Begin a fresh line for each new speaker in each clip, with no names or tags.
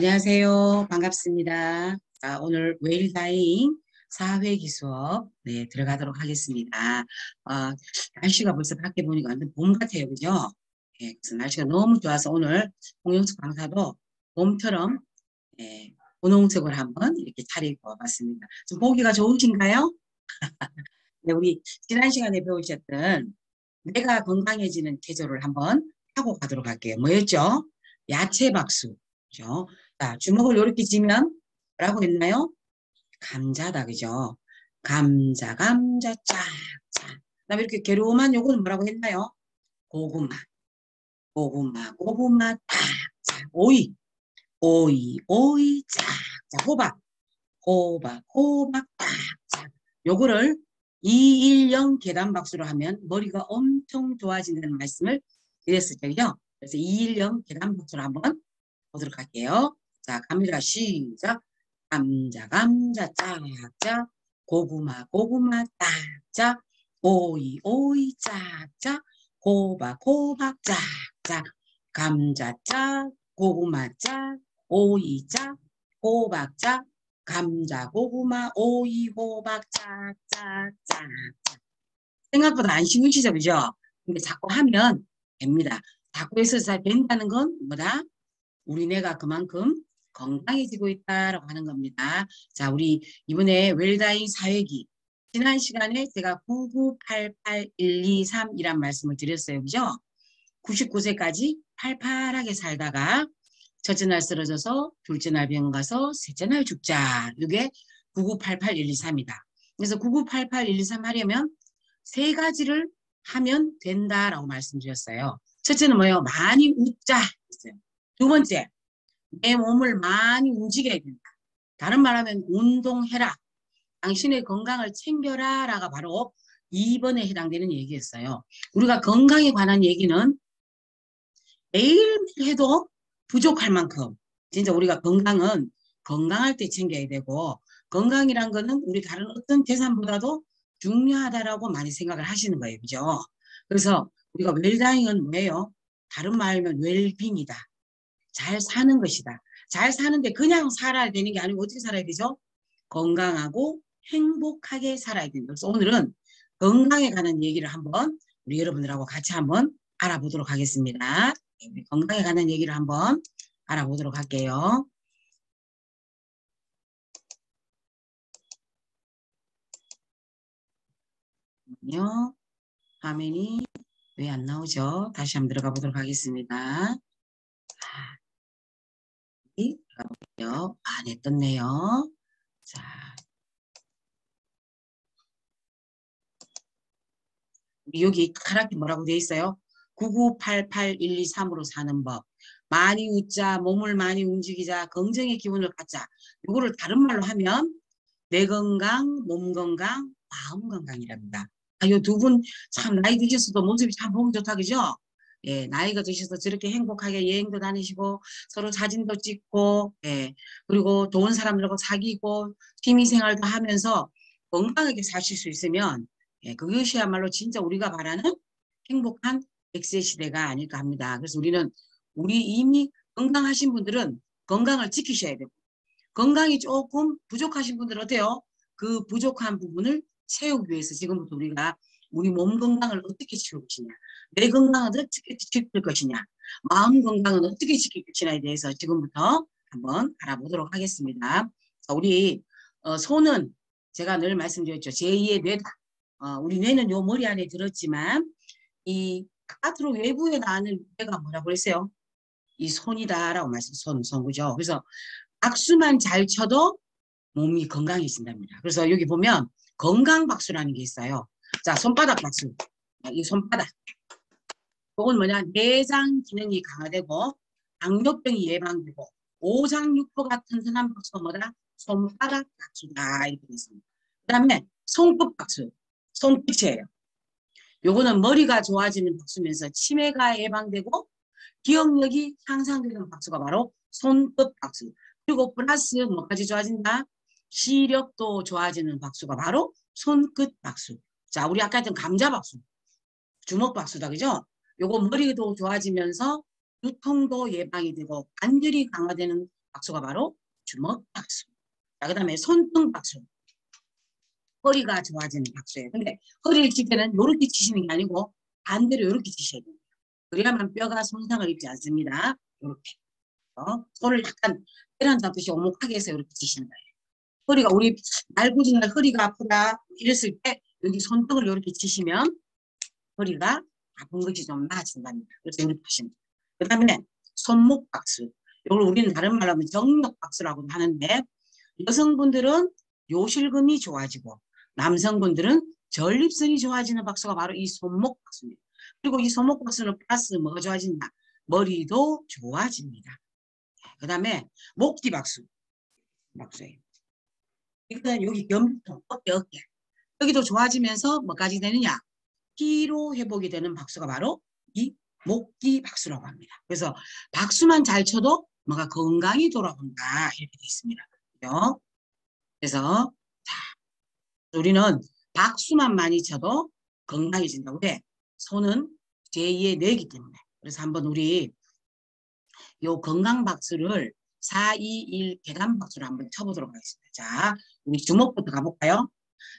안녕하세요. 반갑습니다. 자, 오늘 웰다잉 4회기 수업 들어가도록 하겠습니다. 날씨가 벌써 밖에 보니까 완전 봄 같아요. 그죠? 그래서 날씨가 너무 좋아서 오늘 홍영숙 강사도 봄처럼 분홍색을 한번 이렇게 차려입고 와봤습니다. 좀 보기가 좋으신가요? 네, 우리 지난 시간에 배우셨던 내가 건강해지는 계절을 한번 하고 가도록 할게요. 뭐였죠? 야채 박수. 그죠? 자, 주먹을 이렇게 쥐면 뭐라고 했나요? 감자다. 그죠? 감자, 감자, 짝, 짝. 그다음에 이렇게 괴로움한 요거는 뭐라고 했나요? 고구마, 고구마, 고구마, 딱, 짝. 오이, 오이, 오이, 짝, 짝. 호박, 호박, 호박, 딱, 짝. 요거를 210 계단 박수로 하면 머리가 엄청 좋아진다는 말씀을 드렸었죠. 그죠? 그래서 210 계단 박수로 한번 보도록 할게요. 자, 갑니다. 시작. 감자, 감자, 짝짝. 고구마, 고구마, 짝짝. 오이, 오이, 짝짝. 호박, 호박, 짝짝. 감자 짝, 고구마 짝, 오이 짝, 호박 짝. 감자, 고구마, 오이, 호박, 짝짝짝. 생각보다 안 쉬우시죠, 그죠? 근데 자꾸 하면 됩니다. 자꾸 해서 잘 된다는 건 뭐다? 우리 뇌가 그만큼 건강해지고 있다라고 하는 겁니다. 자, 우리 이번에 웰다잉 4회기. 지난 시간에 제가 9988123이란 말씀을 드렸어요. 그죠? 99세까지 팔팔하게 살다가 첫째 날 쓰러져서 둘째 날 병원 가서 셋째 날 죽자. 이게 9988123이다. 그래서 9988123 하려면 세 가지를 하면 된다라고 말씀드렸어요. 첫째는 뭐예요? 많이 웃자. 두 번째, 내 몸을 많이 움직여야 된다. 다른 말하면 운동해라. 당신의 건강을 챙겨라. 라가 바로 2번에 해당되는 얘기였어요. 우리가 건강에 관한 얘기는 매일매일 해도 부족할 만큼 진짜 우리가 건강은 건강할 때 챙겨야 되고 건강이란 거는 우리 다른 어떤 재산보다도 중요하다라고 많이 생각을 하시는 거예요. 그죠? 그래서 우리가 웰다잉은 뭐예요? 다른 말하면 웰빙이다. 잘 사는 것이다. 잘 사는데 그냥 살아야 되는 게 아니고 어떻게 살아야 되죠? 건강하고 행복하게 살아야 된다. 그래서 오늘은 건강에 관한 얘기를 한번 우리 여러분들하고 같이 한번 알아보도록 하겠습니다. 우리 건강에 관한 얘기를 한번 알아보도록 할게요. 잠깐만요. 화면이 왜 안 나오죠? 다시 한번 들어가 보도록 하겠습니다. 들어가 볼게요. 네, 떴네요. 자, 여기 카락이 뭐라고 돼 있어요? 9988123으로 사는 법. 많이 웃자, 몸을 많이 움직이자, 긍정의 기운을 갖자. 이거를 다른 말로 하면 내 건강, 몸 건강, 마음 건강이랍니다. 이 두 분 참 나이 드셨어도 모습이 참 보기 좋다, 그죠? 예, 나이가 드셔서 저렇게 행복하게 여행도 다니시고 서로 사진도 찍고, 예, 그리고 좋은 사람들하고 사귀고 취미생활도 하면서 건강하게 사실 수 있으면 예, 그것이야말로 진짜 우리가 바라는 행복한 100세 시대가 아닐까 합니다. 그래서 우리 이미 건강하신 분들은 건강을 지키셔야 되고 건강이 조금 부족하신 분들은 어때요? 그 부족한 부분을 채우기 위해서 지금부터 우리가 우리 몸 건강을 어떻게 지킬 것이냐, 내 건강은 어떻게 지킬 것이냐, 마음 건강은 어떻게 지킬 것이냐에 대해서 지금부터 한번 알아보도록 하겠습니다. 우리 손은 제가 늘 말씀드렸죠. 제2의 뇌다. 우리 뇌는 요 머리 안에 들었지만 이 바깥으로 외부에 나는 뇌가 뭐라고 그랬어요? 이 손이다라고 손 그죠? 그래서 박수만 잘 쳐도 몸이 건강해진답니다. 그래서 여기 보면 건강 박수라는 게 있어요. 자, 손바닥 박수. 이 손바닥. 이건 뭐냐? 내장 기능이 강화되고 당뇨병이 예방되고 오장육부 같은 흔한 박수가 뭐다? 손바닥 박수다. 이렇게 있습니다. 그 다음에 손끝 박수. 손끝이에요. 요거는 머리가 좋아지는 박수면서 치매가 예방되고 기억력이 향상되는 박수가 바로 손끝 박수. 그리고 플러스 뭐까지 좋아진다? 시력도 좋아지는 박수가 바로 손끝 박수. 자, 우리 아까 했던 감자 박수, 주먹 박수다, 그죠? 요거 머리도 좋아지면서 두통도 예방이 되고 관절이 강화되는 박수가 바로 주먹 박수. 자, 그 다음에 손등 박수. 허리가 좋아지는 박수예요. 근데 허리를 칠 때는 이렇게 치시는 게 아니고 반대로 이렇게 치셔야 돼요. 그래야만 뼈가 손상을 입지 않습니다. 이렇게. 손을 약간 계란 잡듯이 오목하게 해서 이렇게 치시는 거예요. 허리가 우리 날구지날 허리가 아프다 이랬을 때 여기 손등을 이렇게 치시면 허리가 아픈 것이 좀 나아진답니다. 그래서 이렇게 하시면 돼요. 그 다음에 손목 박수. 이걸 우리는 다른 말로 하면 정력 박수라고 하는데 여성분들은 요실금이 좋아지고 남성분들은 전립선이 좋아지는 박수가 바로 이 손목 박수입니다. 그리고 이 손목 박수는 플러스 뭐가 좋아진다? 머리도 좋아집니다. 그 다음에 목뒤 박수. 박수예요. 이거는 여기 염통, 어깨. 여기도 좋아지면서 뭐까지 되느냐? 피로 회복이 되는 박수가 바로 이 목뒤 박수라고 합니다. 그래서 박수만 잘 쳐도 뭐가 건강이 돌아온다 이렇게 되어 있습니다. 그죠? 그래서 자, 우리는 박수만 많이 쳐도 건강해진다고 해. 손은 제2의 뇌이기 때문에. 그래서 한번 우리 요 건강 박수를 4, 2, 1 계단 박수를 한번 쳐보도록 하겠습니다. 자, 우리 주먹부터 가볼까요?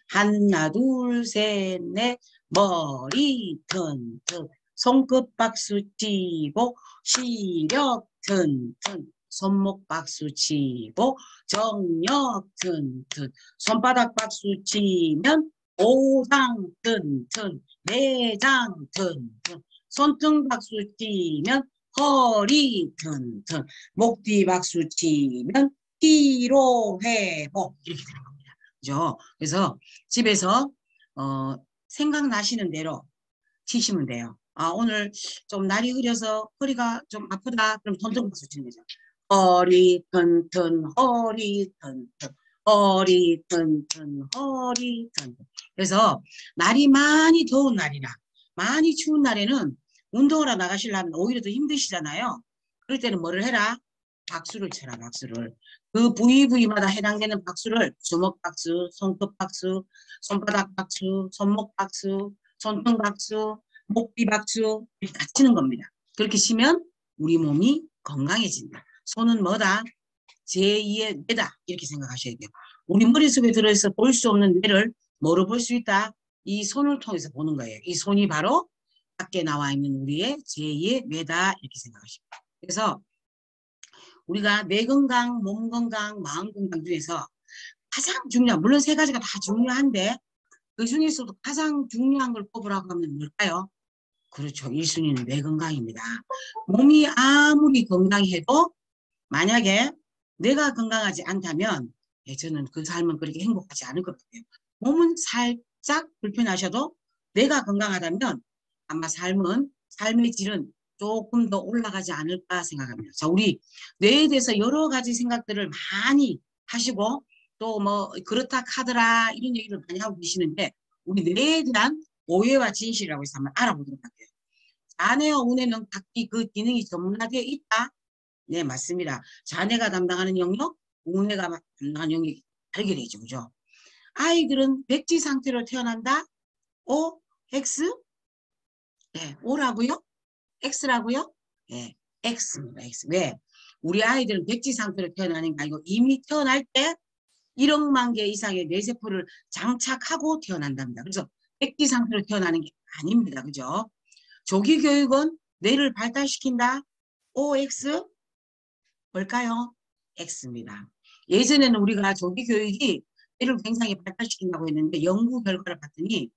하나, 둘, 셋, 넷, 머리 튼튼, 손끝 박수 치고, 시력 튼튼, 손목 박수 치고, 정력 튼튼, 손바닥 박수 치면, 오장 튼튼, 내장 튼튼, 손등 박수 치면, 허리 튼튼, 목뒤 박수 치면, 피로 회복, 이렇게 되는 겁니다. 그죠? 그래서 집에서 생각나시는 대로 치시면 돼요. 아, 오늘 좀 날이 흐려서 허리가 좀 아프다. 그럼 손등 박수 치는 거죠. 허리 튼튼, 허리 튼튼, 허리 튼튼, 허리 튼튼. 그래서 날이 많이 더운 날이나 많이 추운 날에는 운동을 하러 나가시려면 오히려 더 힘드시잖아요. 그럴 때는 뭐를 해라? 박수를 쳐라, 박수를. 그 부위마다 해당되는 박수를 주먹 박수, 손끝 박수, 손바닥 박수, 손목 박수, 손등 박수, 목뒤 박수 이렇게 다 치는 겁니다. 그렇게 치면 우리 몸이 건강해진다. 손은 뭐다? 제2의 뇌다. 이렇게 생각하셔야 돼요. 우리 머릿속에 들어있어 볼 수 없는 뇌를 뭐로 볼 수 있다? 이 손을 통해서 보는 거예요. 이 손이 바로 밖에 나와 있는 우리의 제2의 뇌다. 이렇게 생각하십니다. 그래서 우리가 뇌 건강, 몸 건강, 마음 건강 중에서 가장 중요한, 물론 세 가지가 다 중요한데 그 중에서도 가장 중요한 걸 꼽으라고 하면 뭘까요? 그렇죠. 1순위는 뇌 건강입니다. 몸이 아무리 건강해도 만약에 뇌가 건강하지 않다면 저는 그 삶은 그렇게 행복하지 않을 것 같아요. 몸은 살짝 불편하셔도 뇌가 건강하다면 아마 삶의 질은 조금 더 올라가지 않을까 생각합니다. 자, 우리 뇌에 대해서 여러 가지 생각들을 많이 하시고 또 뭐 그렇다 카더라 이런 얘기를 많이 하고 계시는데 우리 뇌에 대한 오해와 진실이라고 해서 한번 알아보도록 할게요. 자뇌와 우뇌는 각기 그 기능이 전문화되어 있다. 네, 맞습니다. 자뇌가 담당하는 영역, 우뇌가 담당하는 영역이 다르게 되죠. 그죠? 아이들은 백지 상태로 태어난다. O, X? 네, O라고요? X라고요? 네, X입니다. X. 왜? 우리 아이들은 백지 상태로 태어나는 게 아니고 이미 태어날 때 1억만 개 이상의 뇌세포를 장착하고 태어난답니다. 그래서 백지 상태로 태어나는 게 아닙니다. 그죠? 조기 교육은 뇌를 발달시킨다. OX? 뭘까요? X입니다. 예전에는 우리가 조기 교육이 뇌를 굉장히 발달시킨다고 했는데 연구 결과를 봤더니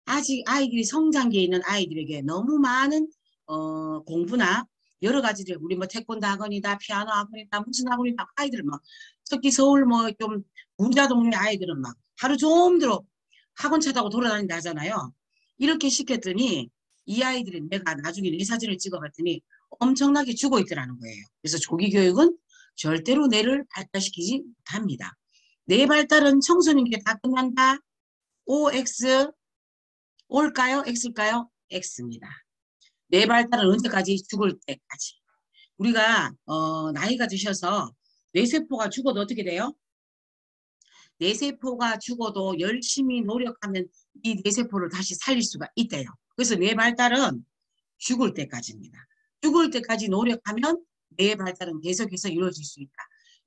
아직 아이들이 성장기에 있는 아이들에게 너무 많은 공부나 여러 가지들 우리 뭐 태권도 학원이다 피아노 학원이다 무슨 학원이다 아이들은 막 특히 서울 뭐 좀 부자 동네 아이들은 막 하루 종일 학원 차다고 돌아다닌다 하잖아요. 이렇게 시켰더니 이 아이들은 내가 나중에 뇌 사진을 찍어봤더니 엄청나게 죽어 있더라는 거예요. 그래서 조기 교육은 절대로 뇌를 발달시키지 못합니다. 뇌 발달은 청소년기에 다 끝난다. OX 올까요? X일까요? X입니다. 뇌 발달은 언제까지? 죽을 때까지. 우리가 나이가 드셔서 뇌세포가 죽어도 어떻게 돼요? 뇌세포가 죽어도 열심히 노력하면 이 뇌세포를 다시 살릴 수가 있대요. 그래서 뇌 발달은 죽을 때까지입니다. 죽을 때까지 노력하면 뇌의 발달은 계속해서 이루어질 수 있다.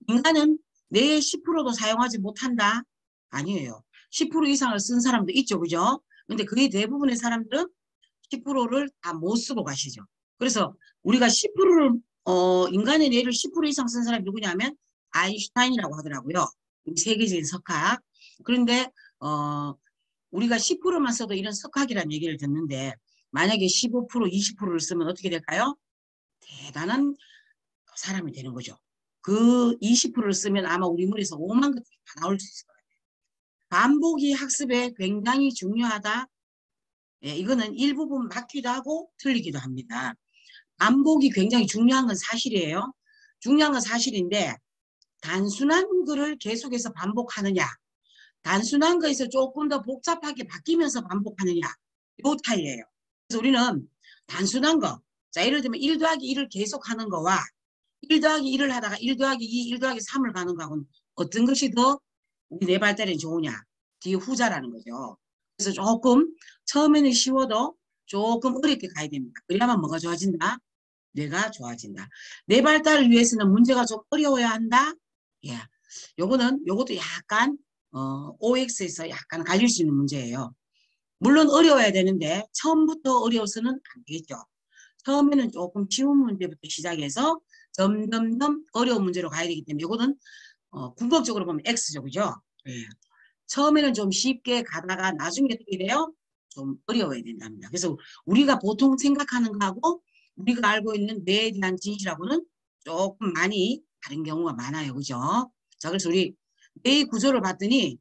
인간은 뇌의 10%도 사용하지 못한다? 아니에요. 10% 이상을 쓴 사람도 있죠. 그죠? 근데 거의 대부분의 사람들은 10%를 다 못 쓰고 가시죠. 그래서 우리가 10%를 인간의 뇌를 10% 이상 쓴 사람이 누구냐면 아인슈타인이라고 하더라고요. 세계적인 석학. 그런데 우리가 10%만 써도 이런 석학이라는 얘기를 듣는데 만약에 15%, 20%를 쓰면 어떻게 될까요? 대단한 사람이 되는 거죠. 그 20%를 쓰면 아마 우리 머리에서 5만 것들이 다 나올 수 있을 거예요. 반복이 학습에 굉장히 중요하다. 예, 이거는 일부분 맞기도 하고 틀리기도 합니다. 반복이 굉장히 중요한 건 사실이에요. 중요한 건 사실인데 단순한 거를 계속해서 반복하느냐, 단순한 거에서 조금 더 복잡하게 바뀌면서 반복하느냐, 요 차이예요. 그래서 우리는 단순한 거, 자 예를 들면 1 더하기 1을 계속하는 거와 1 더하기 1을 하다가 1 더하기 2, 1 더하기 3을 가는 거하고는 어떤 것이 더 우리 뇌 발달에 좋으냐, 뒤에 후자라는 거죠. 그래서 조금 처음에는 쉬워도 조금 어렵게 가야 됩니다. 그래야만 뭐가 좋아진다? 뇌가 좋아진다. 뇌 발달을 위해서는 문제가 좀 어려워야 한다. 예, 요것도 약간 OX에서 약간 갈릴 수 있는 문제예요. 물론 어려워야 되는데 처음부터 어려워서는 안 되겠죠. 처음에는 조금 쉬운 문제부터 시작해서 점점점 어려운 문제로 가야 되기 때문에 이거는 궁극적으로 보면 X죠. 그죠? 예. 처음에는 좀 쉽게 가다가 나중에 어떻게 돼요? 좀 어려워야 된답니다. 그래서 우리가 보통 생각하는 거하고 우리가 알고 있는 뇌에 대한 진실하고는 조금 많이 다른 경우가 많아요. 그죠? 자, 그래서 우리 뇌의 구조를 봤더니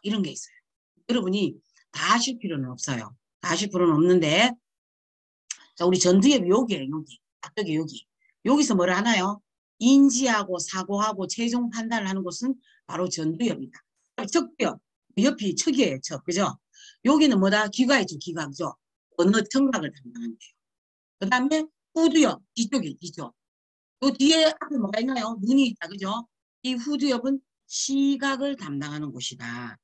이런 게 있어요. 여러분이 다 아실 필요는 없어요. 다 아실 필요는 없는데 자, 우리 전두엽 여기에요. 여기. 앞쪽에 여기. 여기서 뭘 하나요? 인지하고 사고하고 최종 판단을 하는 곳은 바로 전두엽이다. 척두엽. 옆이 척이에요. 척. 그죠? 여기는 뭐다? 기가있죠. 기가. 그죠? 언어 청각을 담당한대요. 그 다음에 후두엽. 뒤쪽에 뒤쪽. 또 뒤에 앞에 뭐가 있나요? 눈이 있다. 그죠? 이 후두엽은 시각을 담당하는 곳이다.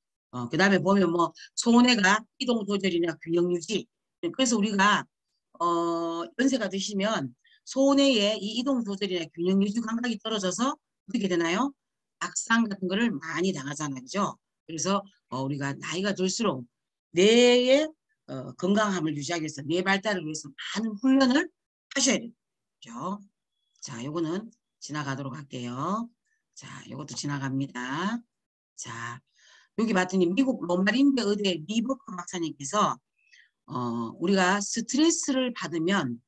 그 다음에 보면 뭐 손해가 이동 조절이나 균형 유지. 그래서 우리가 연세가 드시면 손해에 이 이동 조절이나 균형 유지 감각이 떨어져서 어떻게 되나요? 악상 같은 거를 많이 당하잖아요. 그죠? 그래서 우리가 나이가 들수록 뇌의 건강함을 유지하기 위해서 뇌 발달을 위해서 많은 훈련을 하셔야 돼요. 그죠? 자, 요거는 지나가도록 할게요. 자, 요것도 지나갑니다. 자, 여기 봤더니 미국 롬마린드 의대 리버크 박사님께서 우리가 스트레스를 받으면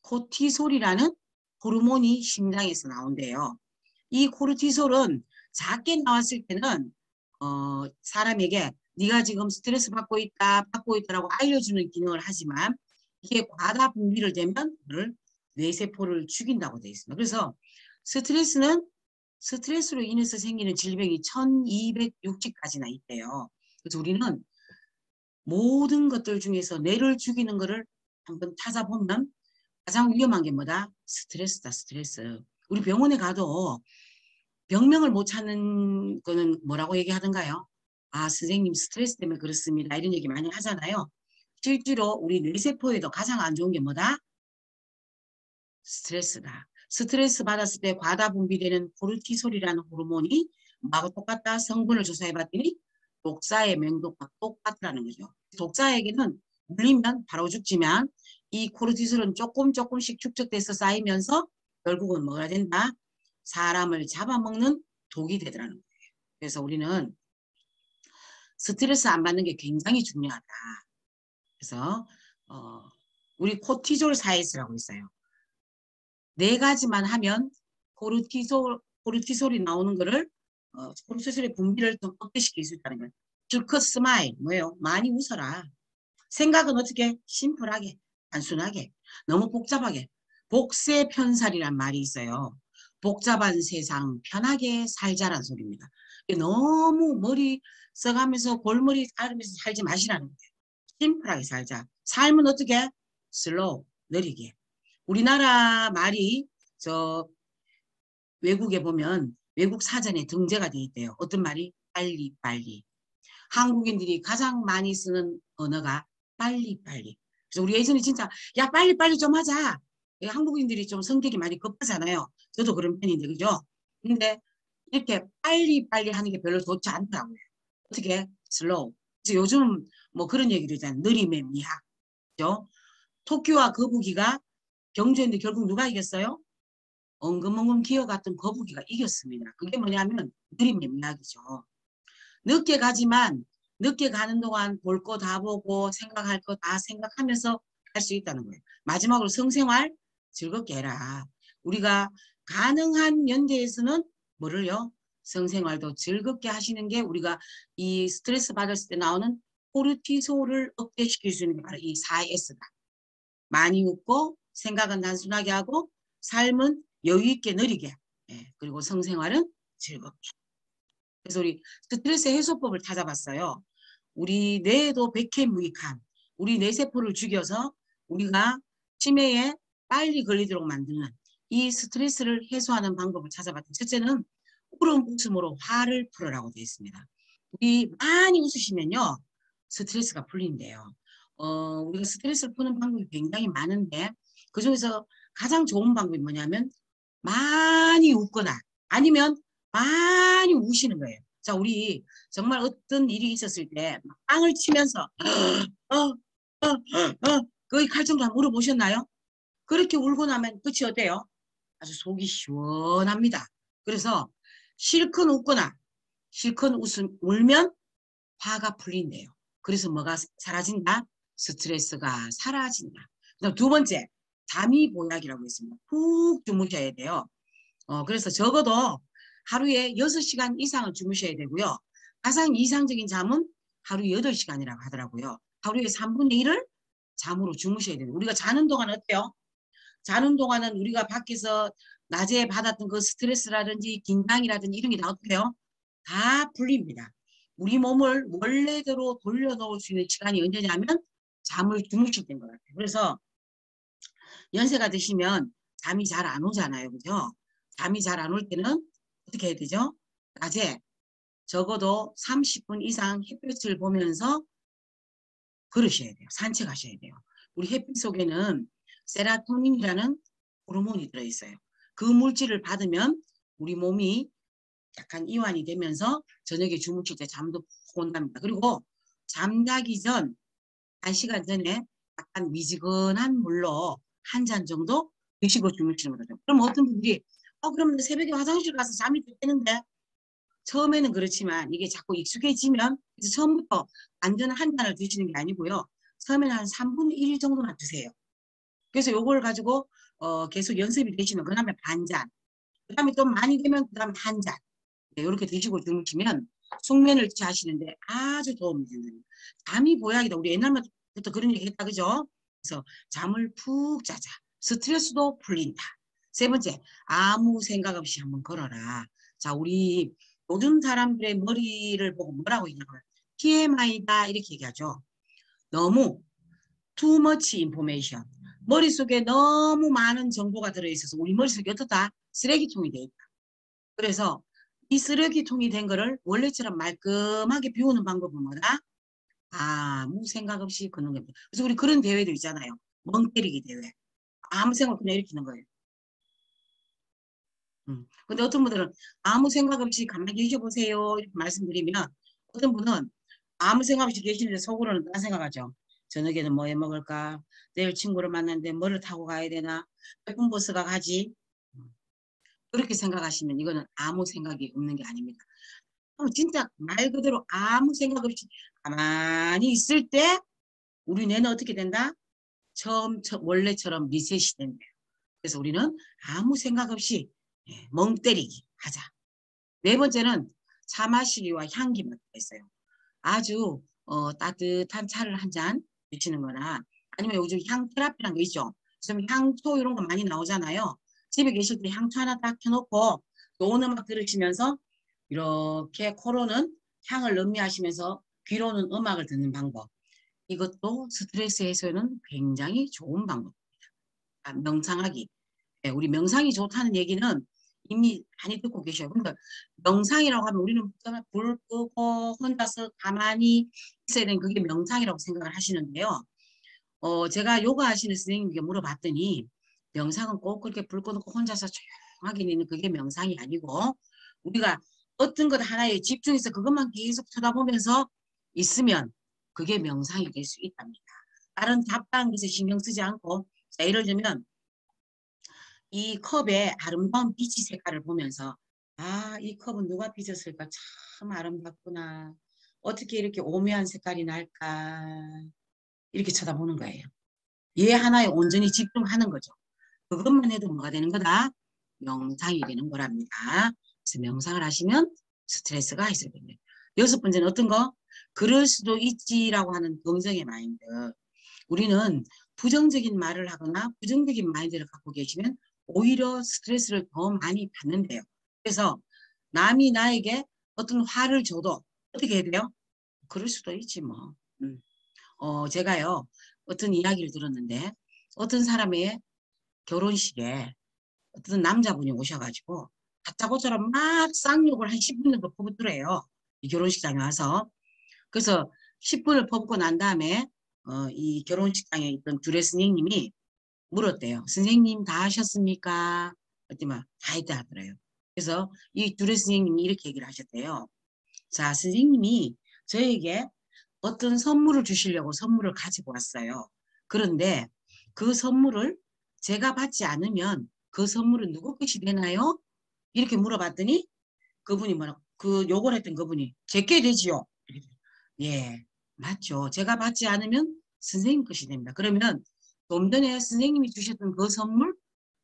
코티솔이라는 호르몬이 심장에서 나온대요. 이 코르티솔은 작게 나왔을 때는 사람에게 네가 지금 스트레스 받고 있다라고 알려주는 기능을 하지만 이게 과다 분비를 되면 그를 뇌세포를 죽인다고 되어 있습니다. 그래서 스트레스로 인해서 생기는 질병이 1260가지나 있대요. 그래서 우리는 모든 것들 중에서 뇌를 죽이는 것을 한번 찾아보면 가장 위험한 게 뭐다? 스트레스다, 스트레스. 우리 병원에 가도 병명을 못 찾는 거는 뭐라고 얘기하던가요? 아, 선생님 스트레스 때문에 그렇습니다. 이런 얘기 많이 하잖아요. 실제로 우리 뇌세포에도 가장 안 좋은 게 뭐다? 스트레스다. 스트레스 받았을 때 과다 분비되는 코르티솔이라는 호르몬이 뭐하고 똑같다? 성분을 조사해봤더니 독사의 명독과 똑같다는 거죠. 독사에게는 물리면 바로 죽지만 이 코르티솔은 조금씩 축적돼서 쌓이면서 결국은 뭐가 된다? 사람을 잡아먹는 독이 되더라는 거예요. 그래서 우리는 스트레스 안 받는 게 굉장히 중요하다. 그래서 우리 코티졸 사이즈라고 있어요. 4가지만 하면 코르티솔이 나오는 거를 코르티솔의 분비를 좀 억제시킬 수 있다는 거예요. 줄컷 스마일 뭐예요? 많이 웃어라. 생각은 어떻게? 심플하게, 단순하게, 너무 복잡하게. 복세편살이란 말이 있어요. 복잡한 세상 편하게 살자란 소리입니다. 너무 머리 써가면서 골머리 앓으면서 살지 마시라는 거예요. 심플하게 살자. 삶은 어떻게? 슬로우, 느리게. 우리나라 말이 외국에 보면 외국 사전에 등재가 돼 있대요. 어떤 말이? 빨리 빨리. 한국인들이 가장 많이 쓰는 언어가 빨리 빨리. 그래서 우리 예전에 진짜 야 빨리 빨리 좀 하자. 한국인들이 좀 성격이 많이 급하잖아요. 저도 그런 편인데, 그죠? 근데 이렇게 빨리빨리 하는 게 별로 좋지 않더라고요. 어떻게? 슬로우. 그래서 요즘 뭐 그런 얘기를 하잖아요. 느림의 미학. 그죠? 토끼와 거북이가 경주했는데 결국 누가 이겼어요? 엉금엉금 기어갔던 거북이가 이겼습니다. 그게 뭐냐면 느림의 미학이죠. 늦게 가지만 늦게 가는 동안 볼 거 다 보고 생각할 거 다 생각하면서 할 수 있다는 거예요. 마지막으로 성생활 즐겁게 해라. 우리가 가능한 연대에서는 뭐를요? 성생활도 즐겁게 하시는 게 우리가 이 스트레스 받았을 때 나오는 코르티솔을 억제시킬 수 있는 게 바로 이 4S다. 많이 웃고 생각은 단순하게 하고 삶은 여유 있게 느리게. 예, 그리고 성생활은 즐겁게. 그래서 우리 스트레스 해소법을 찾아봤어요. 우리 뇌에도 백해무익한 우리 뇌세포를 죽여서 우리가 치매에 빨리 걸리도록 만드는 이 스트레스를 해소하는 방법을 찾아봤더니 첫째는 울음 웃음으로 화를 풀어라고 되어 있습니다. 우리 많이 웃으시면요 스트레스가 풀린대요. 우리가 스트레스를 푸는 방법이 굉장히 많은데 그중에서 가장 좋은 방법이 뭐냐면 많이 웃거나 아니면 많이 우시는 거예요. 자, 우리 정말 어떤 일이 있었을 때 빵을 치면서 거의 칼정도 한번 울어보셨나요? 그렇게 울고 나면 끝이 어때요? 아주 속이 시원합니다. 그래서 실컷 웃거나 실컷 울면 화가 풀린대요. 그래서 뭐가 사라진다? 스트레스가 사라진다. 그다음 두 번째, 잠이 보약이라고 있습니다. 푹 주무셔야 돼요. 그래서 적어도 하루에 6시간 이상은 주무셔야 되고요. 가장 이상적인 잠은 하루 8시간이라고 하더라고요. 하루에 3분의 1을 잠으로 주무셔야 돼요. 우리가 자는 동안 어때요? 자는 동안은 우리가 밖에서 낮에 받았던 그 스트레스라든지 긴장이라든지 이런 게 다 어때요? 다 풀립니다. 우리 몸을 원래대로 돌려놓을 수 있는 시간이 언제냐면 잠을 주무실 때인 것 같아요. 그래서 연세가 드시면 잠이 잘 안 오잖아요. 그죠? 잠이 잘 안 올 때는 어떻게 해야 되죠? 낮에 적어도 30분 이상 햇볕을 보면서 걸으셔야 돼요. 산책하셔야 돼요. 우리 햇빛 속에는 세라토닌이라는 호르몬이 들어있어요. 그 물질을 받으면 우리 몸이 약간 이완이 되면서 저녁에 주무실 때 잠도 푹 온답니다. 그리고 잠자기 전 1시간 전에 약간 미지근한 물로 한 잔 정도 드시고 주무시는 거죠. 그럼 어떤 분들이 그러면 새벽에 화장실 가서 잠이 들겠는데 처음에는 그렇지만 이게 자꾸 익숙해지면 그래서 처음부터 완전 한 잔을 드시는 게 아니고요. 처음에는 한 3분의 1 정도만 드세요. 그래서 요걸 가지고 계속 연습이 되시면 그 다음에 반잔, 그 다음에 좀 많이 되면 그 다음에 한 잔. 네, 이렇게 드시고 주무시면 숙면을 취하시는데 아주 도움이 됩니다. 잠이 보약이다. 우리 옛날부터 그런 얘기 했다. 그죠? 그래서 잠을 푹 자자. 스트레스도 풀린다. 세 번째, 아무 생각 없이 한번 걸어라. 자, 우리 요즘 사람들의 머리를 보고 뭐라고 얘기하냐면 TMI다 이렇게 얘기하죠. 너무 too much information. 머릿속에 너무 많은 정보가 들어있어서 우리 머릿속이 어떻다? 쓰레기통이 돼 있다. 그래서 이 쓰레기통이 된 거를 원래처럼 말끔하게 비우는 방법은 뭐다? 아무 생각 없이 걷는 겁니다. 그래서 우리 그런 대회도 있잖아요. 멍 때리기 대회. 아무 생각 없이 그냥 일으키는 거예요. 근데 어떤 분들은 아무 생각 없이 가만히 계셔보세요. 이렇게 말씀드리면 어떤 분은 아무 생각 없이 계시는데 속으로는 딴 생각하죠. 저녁에는 뭐 해 먹을까? 내일 친구를 만났는데 뭐를 타고 가야 되나? 몇 분 버스가 가지? 그렇게 생각하시면 이거는 아무 생각이 없는 게 아닙니다. 진짜 말 그대로 아무 생각 없이 가만히 있을 때 우리 뇌는 어떻게 된다? 원래처럼 리셋이 된대요. 그래서 우리는 아무 생각 없이 멍 때리기 하자. 네 번째는 차 마시기와 향기 맡기가 있어요. 아주 따뜻한 차를 한 잔 드시는 거나 아니면 요즘 향 테라피라는 거 있죠. 지금 향초 이런 거 많이 나오잖아요. 집에 계실 때 향초 하나 딱 켜놓고 좋은 음악 들으시면서 이렇게 코로는 향을 음미하시면서 귀로는 음악을 듣는 방법. 이것도 스트레스 해소에는 굉장히 좋은 방법입니다. 명상하기. 네, 우리 명상이 좋다는 얘기는 이미 많이 듣고 계셔요. 그러니까 명상이라고 하면 우리는 정말 불 끄고 혼자서 가만히 있어야 되는 그게 명상이라고 생각을 하시는데요. 제가 요가 하시는 선생님께 물어봤더니 명상은 꼭 그렇게 불 꺼놓고 혼자서 조용하게 있는 그게 명상이 아니고 우리가 어떤 것 하나에 집중해서 그것만 계속 쳐다보면서 있으면 그게 명상이 될 수 있답니다. 다른 잡다한 것에 신경 쓰지 않고 자, 예를 들면 이 컵의 아름다운 빛이 색깔을 보면서 아, 이 컵은 누가 빚었을까? 참 아름답구나. 어떻게 이렇게 오묘한 색깔이 날까? 이렇게 쳐다보는 거예요. 얘 하나에 온전히 집중하는 거죠. 그것만 해도 뭐가 되는 거다? 명상이 되는 거랍니다. 그래서 명상을 하시면 스트레스가 해소됩니다. 여섯 번째는 어떤 거? 그럴 수도 있지라고 하는 긍정의 마인드. 우리는 부정적인 말을 하거나 부정적인 마인드를 갖고 계시면 오히려 스트레스를 더 많이 받는데요. 그래서 남이 나에게 어떤 화를 줘도 어떻게 해야 돼요? 그럴 수도 있지 뭐. 제가요 어떤 이야기를 들었는데 어떤 사람의 결혼식에 어떤 남자분이 오셔가지고 다짜고짜로 막 쌍욕을 한 10분 정도 퍼붓더래요. 이 결혼식장에 와서. 그래서 10분을 퍼붓고 난 다음에 이 결혼식장에 있던 주례 선생님이 물었대요. 선생님 다 하셨습니까? 그랬더니 다 했다 하더래요. 그래서 이 주례 선생님이 이렇게 얘기를 하셨대요. 자, 선생님이 저에게 어떤 선물을 주시려고 선물을 가지고 왔어요. 그런데 그 선물을 제가 받지 않으면 그 선물은 누구 것이 되나요? 이렇게 물어봤더니 그분이 뭐라고 그 욕을 했던 그분이 제게 되지요. 예, 맞죠. 제가 받지 않으면 선생님 것이 됩니다. 그러면 좀 전에 선생님이 주셨던 그 선물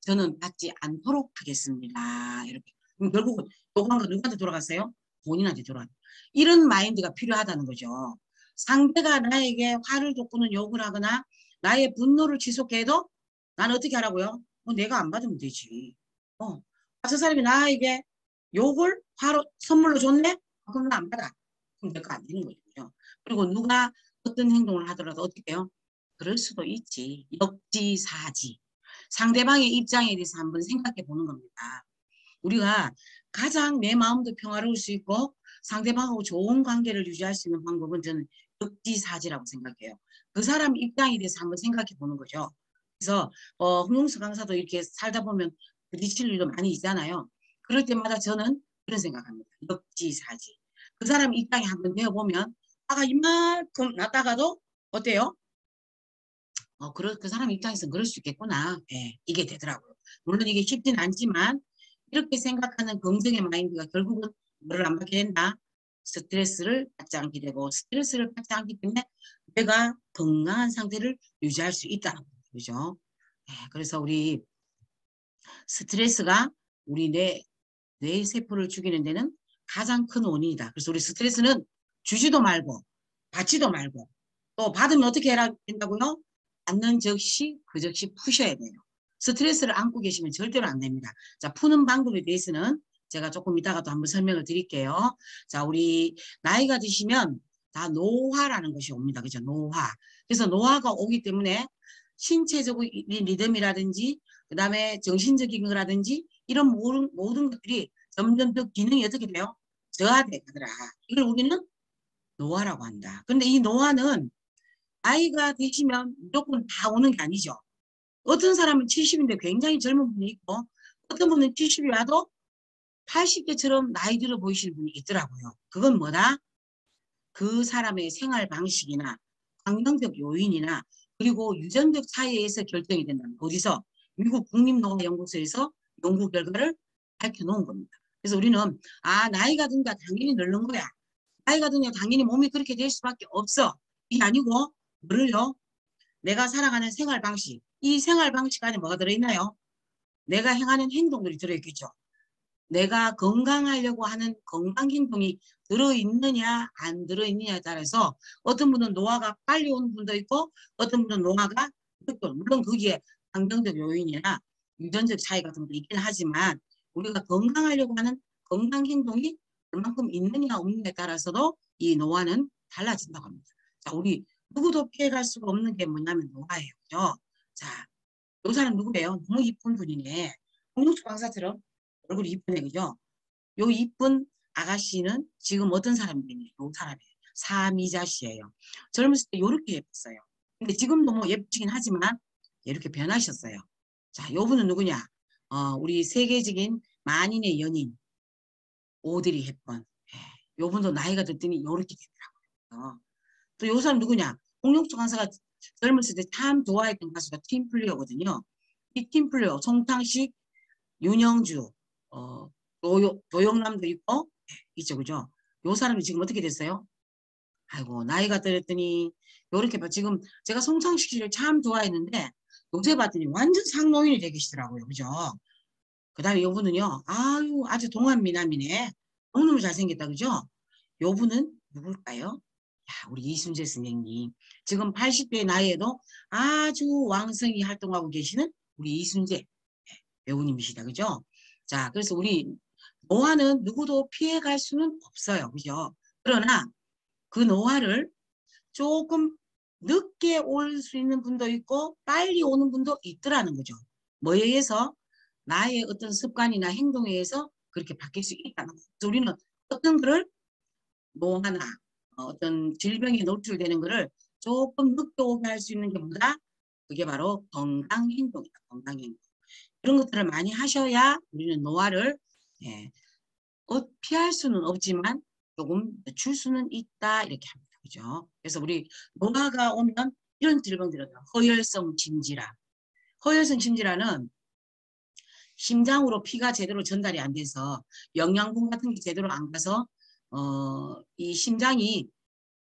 저는 받지 않도록 하겠습니다. 이렇게. 그럼 결국은 욕한 거 누구한테 돌아갔어요? 본인한테 돌아갔어요. 이런 마인드가 필요하다는 거죠. 상대가 나에게 화를 돋구는 욕을 하거나 나의 분노를 지속해도 나는 어떻게 하라고요? 내가 안 받으면 되지. 저 사람이 나에게 욕을 화로 선물로 줬네? 그럼 나 안 받아. 그럼 내가 안 되는 거죠. 그리고 누가 어떤 행동을 하더라도 어떻게 해요? 그럴 수도 있지. 역지사지. 상대방의 입장에 대해서 한번 생각해 보는 겁니다. 우리가 가장 내 마음도 평화로울 수 있고 상대방하고 좋은 관계를 유지할 수 있는 방법은 저는 역지사지라고 생각해요. 그 사람 입장에 대해서 한번 생각해 보는 거죠. 그래서 홍용수 강사도 이렇게 살다 보면 부딪힐 일도 많이 있잖아요. 그럴 때마다 저는 그런 생각합니다. 역지사지. 그 사람 입장에 한번 되어보면 화가 이만큼 났다가도 어때요? 그 사람 입장에서는 그럴 수 있겠구나. 예, 이게 되더라고요. 물론 이게 쉽진 않지만 이렇게 생각하는 긍정의 마인드가 결국은 뭐를 안 받게 된다? 스트레스를 받지 않게 되고 스트레스를 받지 않기 때문에 뇌가 건강한 상태를 유지할 수 있다. 그죠? 예, 그래서 우리 스트레스가 우리 뇌 세포를 죽이는 데는 가장 큰 원인이다. 그래서 우리 스트레스는 주지도 말고 받지도 말고 또 받으면 어떻게 해야 된다고요? 받는 즉시 그 즉시 푸셔야 돼요. 스트레스를 안고 계시면 절대로 안 됩니다. 자, 푸는 방법에 대해서는 제가 조금 이따가도 한번 설명을 드릴게요. 자, 우리 나이가 드시면 다 노화라는 것이 옵니다. 그죠? 노화. 그래서 노화가 오기 때문에 신체적인 리듬이라든지 그 다음에 정신적인 거라든지 이런 모든 것들이 점점 더 기능이 어떻게 돼요? 저하되더라. 이걸 우리는 노화라고 한다. 근데 이 노화는 나이가 드시면 무조건 다 오는 게 아니죠. 어떤 사람은 70인데 굉장히 젊은 분이 있고 어떤 분은 70이 와도 80대처럼 나이 들어 보이시는 분이 있더라고요. 그건 뭐다? 그 사람의 생활 방식이나 환경적 요인이나 그리고 유전적 차이에서 결정이 된다는 거. 어디서? 미국 국립노화연구소에서 연구 결과를 밝혀놓은 겁니다. 그래서 우리는 나이가 드니까 당연히 늙는 거야. 나이가 드니까 당연히 몸이 그렇게 될 수밖에 없어. 이게 아니고 뭐를요? 내가 살아가는 생활 방식. 이 생활 방식 안에 뭐가 들어있나요? 내가 행하는 행동들이 들어있겠죠. 내가 건강하려고 하는 건강 행동이 들어있느냐 안 들어있느냐에 따라서 어떤 분은 노화가 빨리 오는 분도 있고 어떤 분은 노화가 늦게 오는, 물론 거기에 환경적 요인이나 유전적 차이 같은 것도 있긴 하지만 우리가 건강하려고 하는 건강 행동이 얼만큼 있느냐 없느냐에 따라서도 이 노화는 달라진다고 합니다. 자, 우리 누구도 피해갈 수가 없는 게 뭐냐면 노화예요. 그죠? 자, 이 사람 누구예요? 너무 이쁜 분이네. 홍육수 강사처럼 얼굴이 이쁘네. 그죠? 요 이쁜 아가씨는 지금 어떤 사람이냐? 요 사람이에요. 사미자 씨예요. 젊었을 때 요렇게 예뻤어요. 근데 지금도 뭐 예쁘시긴 하지만 이렇게 변하셨어요. 자, 요분은 누구냐? 우리 세계적인 만인의 연인 오드리 헵번. 예, 요분도 나이가 들더니 요렇게 되더라고요. 또 요 사람 누구냐? 홍용수 강사가 젊었을 때 참 좋아했던 가수가 팀플리어거든요. 이 팀플리어 송탕식, 윤영주, 도영남도 있고 있죠, 그죠? 요 사람이 지금 어떻게 됐어요? 아이고 나이가 들었더니 요렇게 봐. 지금 제가 송창식 씨를 참 좋아했는데 요새 봤더니 완전 상노인이 되계시더라고요 그죠? 그 다음에 요분은요. 아유 아주 동안미남이네. 너무너무 잘생겼다. 그죠? 요분은 누굴까요? 야, 우리 이순재 선생님. 지금 80대 나이에도 아주 왕성히 활동하고 계시는 우리 이순재 배우님이시다. 그죠? 자, 그래서 우리 노화는 누구도 피해갈 수는 없어요. 그죠? 그러나 그 노화를 조금 늦게 올 수 있는 분도 있고 빨리 오는 분도 있더라는 거죠. 뭐에 의해서? 나의 어떤 습관이나 행동에 의해서 그렇게 바뀔 수 있다는 거죠. 우리는 어떤 거를 노화나 어떤 질병에 노출되는 거를 조금 늦게 오게 할 수 있는 게 뭐다? 그게 바로 건강 행동이다. 건강 행동. 이런 것들을 많이 하셔야 우리는 노화를 예, 피할 수는 없지만 조금 늦출 수는 있다 이렇게 합니다. 그죠? 그래서 우리 노화가 오면 이런 질병들은 허혈성 심질환. 허혈성 심질환은 심장으로 피가 제대로 전달이 안 돼서 영양분 같은 게 제대로 안 가서 이 심장이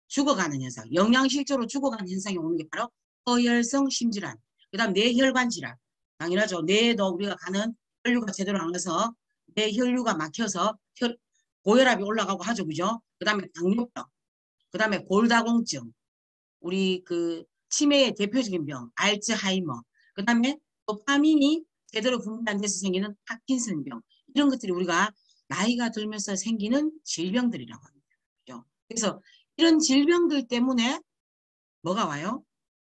죽어가는 현상, 영양실조로 죽어가는 현상이 오는 게 바로 허혈성 심질환. 그다음 뇌혈관 질환. 당연하죠. 뇌에도 우리가 가는 혈류가 제대로 안 가서 뇌 혈류가 막혀서 고혈압이 올라가고 하죠. 그죠? 그다음에 당뇨병, 그다음에 골다공증, 우리 그 치매의 대표적인 병, 알츠하이머, 그다음에 도파민이 제대로 분비 안 돼서 생기는 파킨슨병, 이런 것들이 우리가 나이가 들면서 생기는 질병들이라고 합니다. 그죠? 그래서 이런 질병들 때문에 뭐가 와요?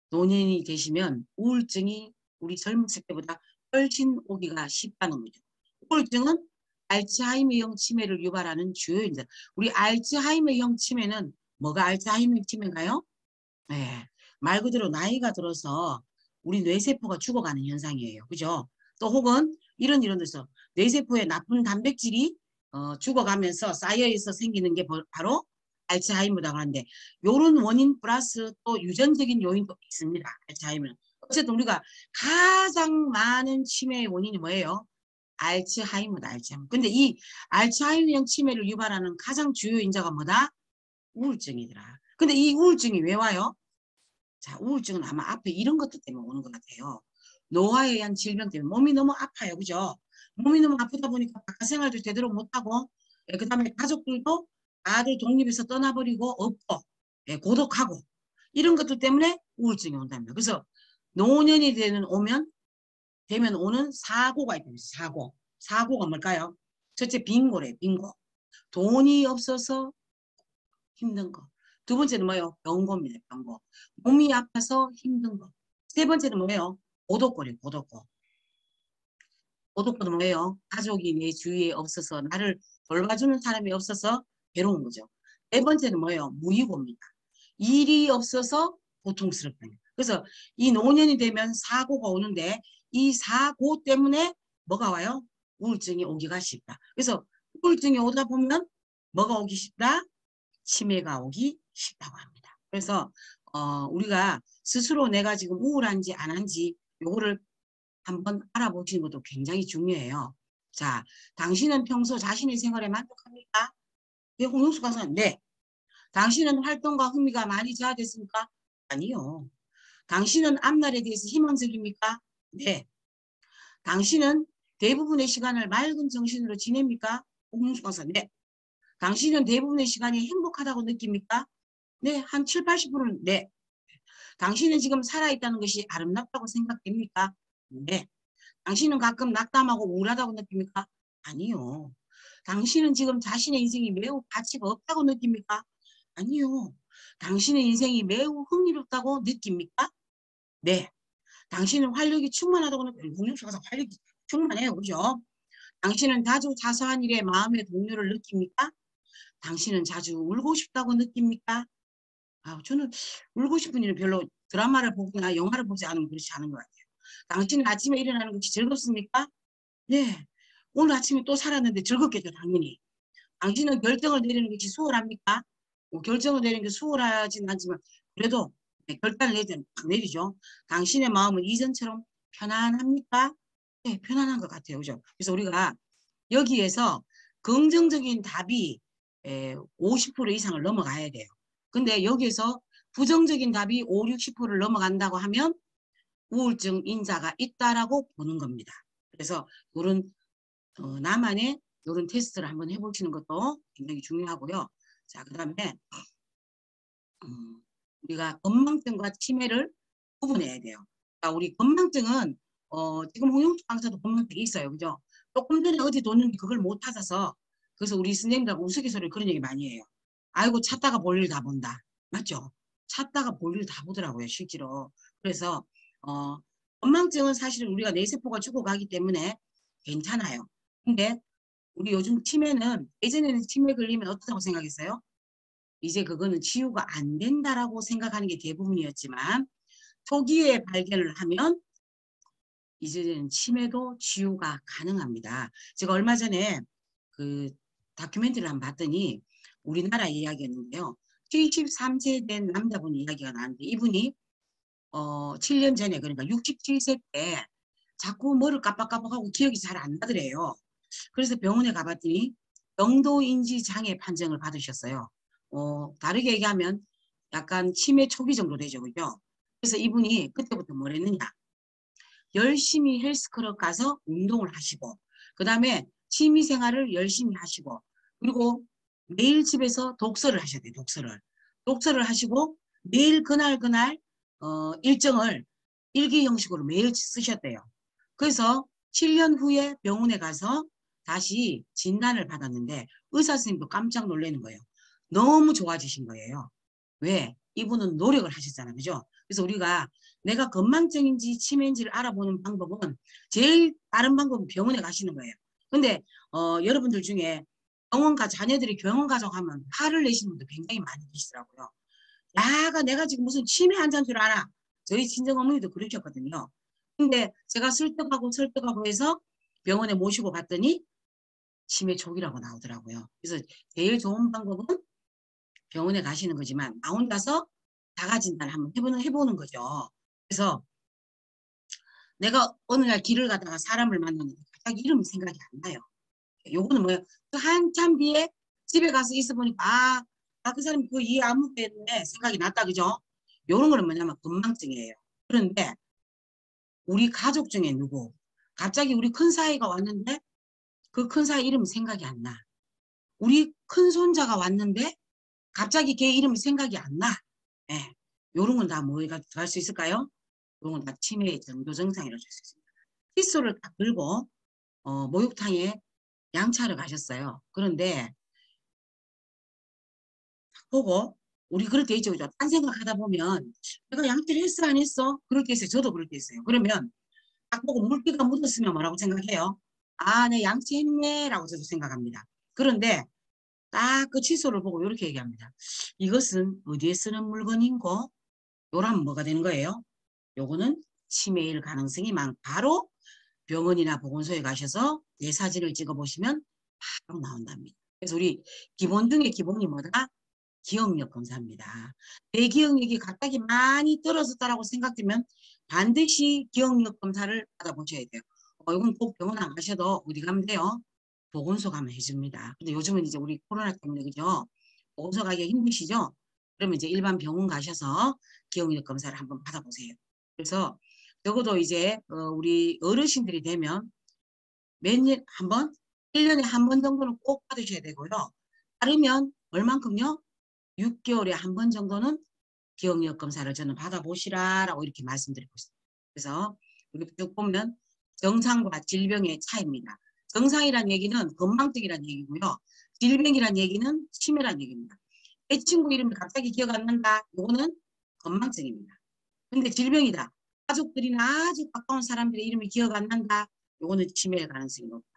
노년이 되시면 우울증이 우리 젊었을 때보다 훨씬 오기가 쉽다는 거죠. 우울증은 알츠하이머형 치매를 유발하는 주요 인자. 우리 알츠하이머형 치매는 뭐가 알츠하이머 치매인가요? 네, 말 그대로 나이가 들어서 우리 뇌세포가 죽어가는 현상이에요. 그죠? 또 혹은 이런 데서 뇌세포의 나쁜 단백질이 죽어가면서 쌓여있어 생기는 게 바로 알츠하이머라고 하는데 요런 원인 플러스 또 유전적인 요인도 있습니다. 알츠하이머는. 어쨌든 우리가 가장 많은 치매의 원인이 뭐예요? 알츠하이머다. 알츠하이머. 근데 이 알츠하이머형 치매를 유발하는 가장 주요 인자가 뭐다? 우울증이더라. 근데 이 우울증이 왜 와요? 자, 우울증은 아마 앞에 이런 것들 때문에 오는 것 같아요. 노화에 의한 질병 때문에 몸이 너무 아파요. 그죠? 몸이 너무 아프다 보니까 바깥 생활도 제대로 못하고, 그 다음에 가족들도 다들 독립해서 떠나버리고 없고, 고독하고, 이런 것들 때문에 우울증이 온답니다. 그래서 노년이 되면 오는 사고가 있답니다. 사고. 사고가 뭘까요? 첫째, 빈고래, 빈고. 돈이 없어서 힘든 거. 두 번째는 뭐예요? 병고입니다. 병고. 몸이 아파서 힘든 거. 세 번째는 뭐예요? 고독거리, 고독거. 고독거는 뭐예요? 가족이 내 주위에 없어서 나를 돌봐주는 사람이 없어서 괴로운 거죠. 네 번째는 뭐예요? 무의고입니다. 일이 없어서 고통스럽다. 그래서 이 노년이 되면 사고가 오는데 이 사고 때문에 뭐가 와요? 우울증이 오기가 쉽다. 그래서 우울증이 오다 보면 뭐가 오기 쉽다? 치매가 오기 쉽다고 합니다. 그래서 우리가 스스로 내가 지금 우울한지 안 한지 요거를 한번 알아보시는 것도 굉장히 중요해요. 자, 당신은 평소 자신의 생활에 만족합니까? 예, 홍용수 강사는 네. 당신은 활동과 흥미가 많이 저하됐습니까? 아니요. 당신은 앞날에 대해서 희망적입니까? 네. 당신은 대부분의 시간을 맑은 정신으로 지냅니까? 홍용수 강사 네. 당신은 대부분의 시간이 행복하다고 느낍니까? 네, 한 7, 80%는 네. 당신은 지금 살아있다는 것이 아름답다고 생각됩니까? 네. 당신은 가끔 낙담하고 우울하다고 느낍니까? 아니요. 당신은 지금 자신의 인생이 매우 가치가 없다고 느낍니까? 아니요. 당신의 인생이 매우 흥미롭다고 느낍니까? 네. 당신은 활력이 충만하다고 느낍니까? 공룡수가서 활력이 충만해요. 그죠? 당신은 자주 자서한 일에 마음의 동요를 느낍니까? 당신은 자주 울고 싶다고 느낍니까? 저는 울고 싶은 일은 별로 드라마를 보거나 영화를 보지 않으면 그렇지 않은 것 같아요. 당신은 아침에 일어나는 것이 즐겁습니까? 네. 오늘 아침에 또 살았는데 즐겁겠죠, 당연히. 당신은 결정을 내리는 것이 수월합니까? 뭐 결정을 내리는 게 수월하진 않지만 그래도 네, 결단을 내리면 막 내리죠. 당신의 마음은 이전처럼 편안합니까? 네, 편안한 것 같아요. 그죠? 그래서 우리가 여기에서 긍정적인 답이 50% 이상을 넘어가야 돼요. 근데 여기에서 부정적인 답이 5, 60%를 넘어간다고 하면 우울증 인자가 있다라고 보는 겁니다. 그래서 이런 나만의 이런 테스트를 한번 해보시는 것도 굉장히 중요하고요. 자, 그 다음에 우리가 건망증과 치매를 구분해야 돼요. 그러니까 우리 건망증은 지금 홍영주 강사도 건망증이 있어요. 그죠? 조금 전에 어디 뒀는데 그걸 못 찾아서 그래서 우리 선생님들하고 우스갯소리로 그런 얘기 많이 해요. 아이고 찾다가 볼일 다 본다. 맞죠? 찾다가 볼일 다 보더라고요. 실제로. 그래서 건망증은 사실은 우리가 뇌세포가 죽어가기 때문에 괜찮아요. 근데 우리 요즘 치매는 예전에는 치매 걸리면 어떻다고 생각했어요? 이제 그거는 치유가 안 된다라고 생각하는 게 대부분이었지만 초기에 발견을 하면 이제는 치매도 치유가 가능합니다. 제가 얼마 전에 그 다큐멘터리를 한번 봤더니 우리나라 이야기였는데요. 73세 된 남자분 이야기가 나왔는데 이분이 7년 전에 그러니까 67세 때 자꾸 뭐를 깜빡깜빡하고 기억이 잘 안 나더래요. 그래서 병원에 가봤더니 영도인지 장애 판정을 받으셨어요. 다르게 얘기하면 약간 치매 초기 정도 되죠. 그죠? 그래서 이분이 그때부터 뭘 했느냐. 열심히 헬스클럽 가서 운동을 하시고 그 다음에 취미생활을 열심히 하시고 그리고 매일 집에서 독서를 하셔야 돼요. 독서를 하시고 매일 그날 일정을 일기 형식으로 매일 쓰셨대요. 그래서 7년 후에 병원에 가서 다시 진단을 받았는데 의사 선생님도 깜짝 놀라는 거예요. 너무 좋아지신 거예요. 왜? 이분은 노력을 하셨잖아요. 그죠? 그래서 우리가 내가 건망증인지 치매인지를 알아보는 방법은 제일 빠른 방법은 병원에 가시는 거예요. 근데 여러분들 중에 병원가 자녀들이 병원 가져가면 화를 내시는 분들 굉장히 많이 계시더라고요. 야가 내가 지금 무슨 치매 환자인 줄 알아. 저희 친정어머니도 그러셨거든요. 근데 제가 설득하고 해서 병원에 모시고 갔더니 치매 초기라고 나오더라고요. 그래서 제일 좋은 방법은 병원에 가시는 거지만 나 혼자서 자가 진단을 한번 해보는 거죠. 그래서 내가 어느 날 길을 가다가 사람을 만났는데 갑자기 이름이 생각이 안 나요. 요거는 뭐예요? 한참 뒤에 집에 가서 있어 보니까 그 사람이 그 이 아무개인데 생각이 났다 그죠? 요런 거는 뭐냐면 건망증이에요. 그런데 우리 가족 중에 누구 갑자기 우리 큰 사이가 왔는데 그 큰 사이 이름이 생각이 안 나. 우리 큰 손자가 왔는데 갑자기 걔 이름이 생각이 안 나. 예. 요런 건 다 뭐가 들어갈 수 있을까요? 요건 다 치매의 정도 증상이라고 할 수 있습니다. 칫솔을 딱 들고 목욕탕에 양치하러 가셨어요. 그런데 보고 우리 그럴 때 있죠. 그죠? 딴 생각하다 보면 내가 양치를 했어 안 했어? 그럴 때 있어요. 저도 그럴 때 있어요. 그러면 딱 보고 물기가 묻었으면 뭐라고 생각해요? 아, 내 양치했네 라고 저도 생각합니다. 그런데 딱 그 칫솔을 보고 이렇게 얘기합니다. 이것은 어디에 쓰는 물건인고? 요라면 뭐가 되는 거예요? 요거는 치매일 가능성이 바로 병원이나 보건소에 가셔서 내 사진을 찍어 보시면 바로 나온답니다. 그래서 우리 기본 중에 기본이 뭐다? 기억력 검사입니다. 내 기억력이 갑자기 많이 떨어졌다라고 생각되면 반드시 기억력 검사를 받아보셔야 돼요. 이건 꼭 병원 안 가셔도 어디 가면 돼요? 보건소 가면 해줍니다. 근데 요즘은 이제 우리 코로나 때문에 그죠? 보건소 가기 힘드시죠? 그러면 이제 일반 병원 가셔서 기억력 검사를 한번 받아보세요. 그래서 적어도 이제 우리 어르신들이 되면 몇 년 한 번, 1년에 한 번 정도는 꼭 받으셔야 되고요. 따르면 얼만큼요? 6개월에 한 번 정도는 기억력 검사를 저는 받아보시라라고 이렇게 말씀드리고 있습니다. 그래서 우리 쭉 보면 정상과 질병의 차이입니다. 정상이란 얘기는 건망증이란 얘기고요. 질병이란 얘기는 치매란 얘기입니다. 내 친구 이름이 갑자기 기억 안 난다. 이거는 건망증입니다. 근데 질병이다. 가족들이나 아주 가까운 사람들의 이름이 기억 안 난다. 이거는 치매의 가능성이 높다.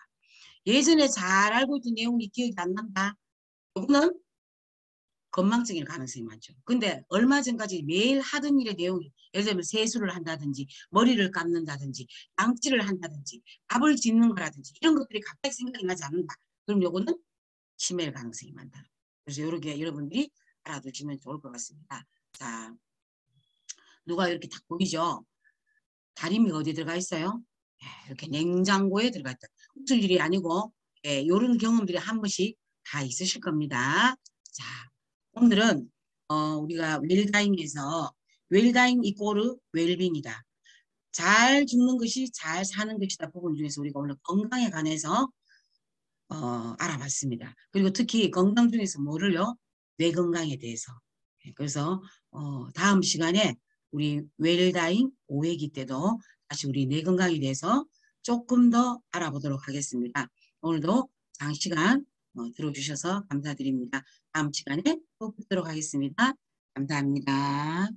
예전에 잘 알고 있던 내용이 기억이 안 난다. 이거는 건망증일 가능성이 많죠. 근데 얼마 전까지 매일 하던 일의 내용이 예를 들면 세수를 한다든지 머리를 감는다든지 양치를 한다든지 밥을 짓는 거라든지 이런 것들이 갑자기 생각이 나지 않는다. 그럼 요거는 치매일 가능성이 많다. 그래서 이렇게 여러분들이 알아두시면 좋을 것 같습니다. 자, 누가 이렇게 딱 보이죠? 다리미가 어디 들어가 있어요? 이렇게 냉장고에 들어가 있다. 웃을 일이 아니고 이런 경험들이 한 번씩 다 있으실 겁니다. 자, 오늘은 우리가 웰다잉에서 웰다잉 이꼬르 웰빙이다. 잘 죽는 것이 잘 사는 것이다. 부분 중에서 우리가 오늘 건강에 관해서 알아봤습니다. 그리고 특히 건강 중에서 뭐를요? 뇌 건강에 대해서. 그래서 다음 시간에 우리 웰다잉 5회기 때도 다시 우리 뇌 건강에 대해서 조금 더 알아보도록 하겠습니다. 오늘도 장시간 들어주셔서 감사드립니다. 다음 시간에 또 뵙도록 하겠습니다. 감사합니다.